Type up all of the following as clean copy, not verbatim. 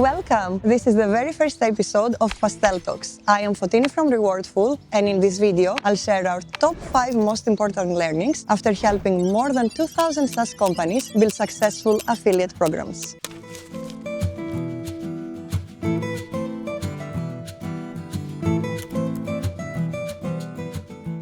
Welcome! This is the very first episode of Pastel Talks. I am Fotini from Rewardful, and in this video, I'll share our top 5 most important learnings after helping more than 2,000 SaaS companies build successful affiliate programs.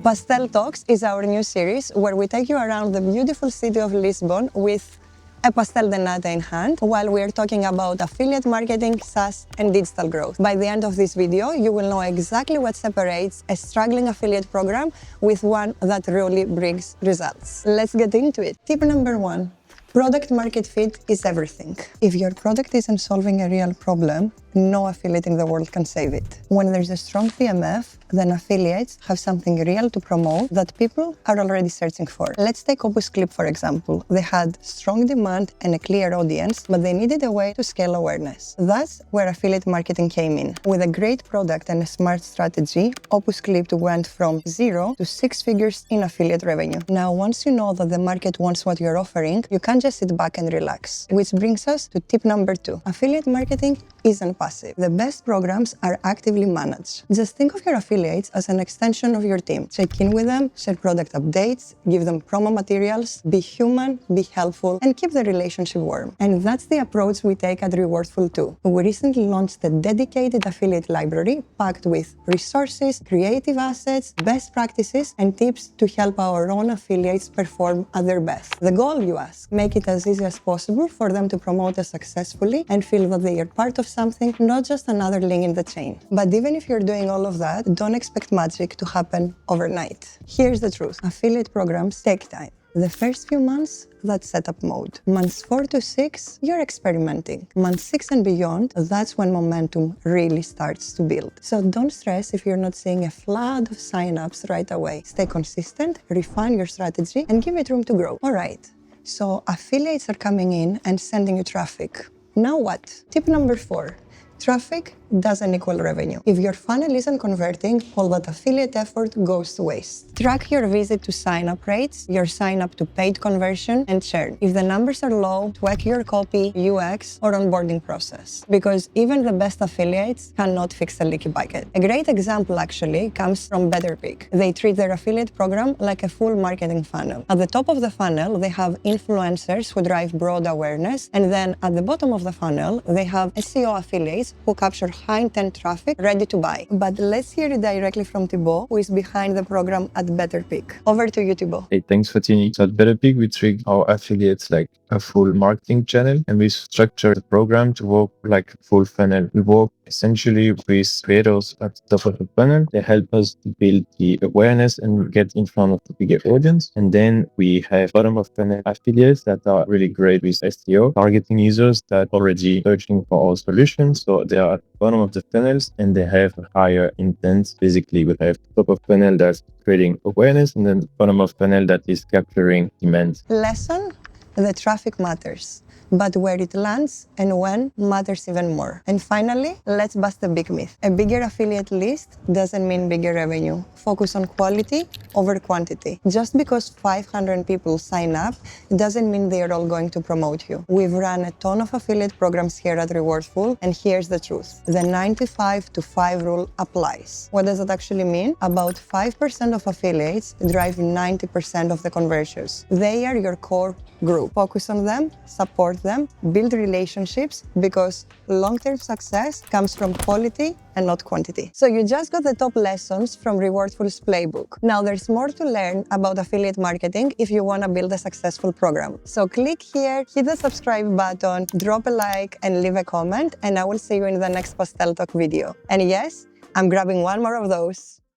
Pastel Talks is our new series where we take you around the beautiful city of Lisbon with a pastel de nata in hand, while we are talking about affiliate marketing, SaaS, and digital growth. By the end of this video, you will know exactly what separates a struggling affiliate program with one that really brings results. Let's get into it. Tip number 1. Product market fit is everything. If your product isn't solving a real problem, no affiliate in the world can save it. When there's a strong PMF, then affiliates have something real to promote that people are already searching for. Let's take Opus Clip for example. They had strong demand and a clear audience, but they needed a way to scale awareness. That's where affiliate marketing came in. With a great product and a smart strategy, Opus Clip went from 0 to 6 figures in affiliate revenue. Now, once you know that the market wants what you're offering, you can't just sit back and relax. Which brings us to tip number 2. Affiliate marketing isn't passive. The best programs are actively managed. Just think of your affiliates as an extension of your team. Check in with them, share product updates, give them promo materials, be human, be helpful, and keep the relationship warm. And that's the approach we take at Rewardful too. We recently launched a dedicated affiliate library packed with resources, creative assets, best practices, and tips to help our own affiliates perform at their best. The goal, you ask, make it as easy as possible for them to promote us successfully and feel that they are part of something, not just another link in the chain. But even if you're doing all of that, don't expect magic to happen overnight. Here's the truth. Affiliate programs take time. The first few months, that's setup mode. Months 4 to 6, you're experimenting. Month 6 and beyond, that's when momentum really starts to build. So don't stress if you're not seeing a flood of signups right away. Stay consistent, refine your strategy, and give it room to grow. All right, so affiliates are coming in and sending you traffic. Now what? Tip number 4. Traffic doesn't equal revenue. If your funnel isn't converting, all that affiliate effort goes to waste. Track your visit to sign-up rates, your sign-up to paid conversion, and churn. If the numbers are low, tweak your copy, UX, or onboarding process. Because even the best affiliates cannot fix a leaky bucket. A great example actually comes from Better Pick. They treat their affiliate program like a full marketing funnel. At the top of the funnel, they have influencers who drive broad awareness, and then at the bottom of the funnel, they have SEO affiliates who capture high-intent traffic ready to buy. But let's hear it directly from Thibaut, who is behind the program at Better Pick. Over to you, Thibaut. Hey, thanks for tuning. So at Better Pick, we treat our affiliates like a full marketing channel, and we structure the program to work like a full funnel. We work essentially with creators at the top of the funnel. They help us to build the awareness and get in front of the bigger audience. And then we have bottom of funnel affiliates that are really great with SEO, targeting users that are already searching for our solutions. So they are at the bottom of the funnels and they have a higher intent. Basically, we have the top of funnel that's creating awareness, and then the bottom of funnel that is capturing demand. Lesson: the traffic matters, but where it lands and when matters even more. And finally, let's bust a big myth. A bigger affiliate list doesn't mean bigger revenue. Focus on quality over quantity. Just because 500 people sign up doesn't mean they are all going to promote you. We've run a ton of affiliate programs here at Rewardful, and here's the truth. The 95 to 5 rule applies. What does that actually mean? About 5% of affiliates drive 90% of the conversions. They are your core group. Focus on them, support them, build relationships, because long-term success comes from quality and not quantity. So you just got the top lessons from Rewardful's playbook. Now there's more to learn about affiliate marketing if you want to build a successful program. So click here, hit the subscribe button, drop a like, and leave a comment, and I will see you in the next Pastel Talk video. And yes, I'm grabbing one more of those.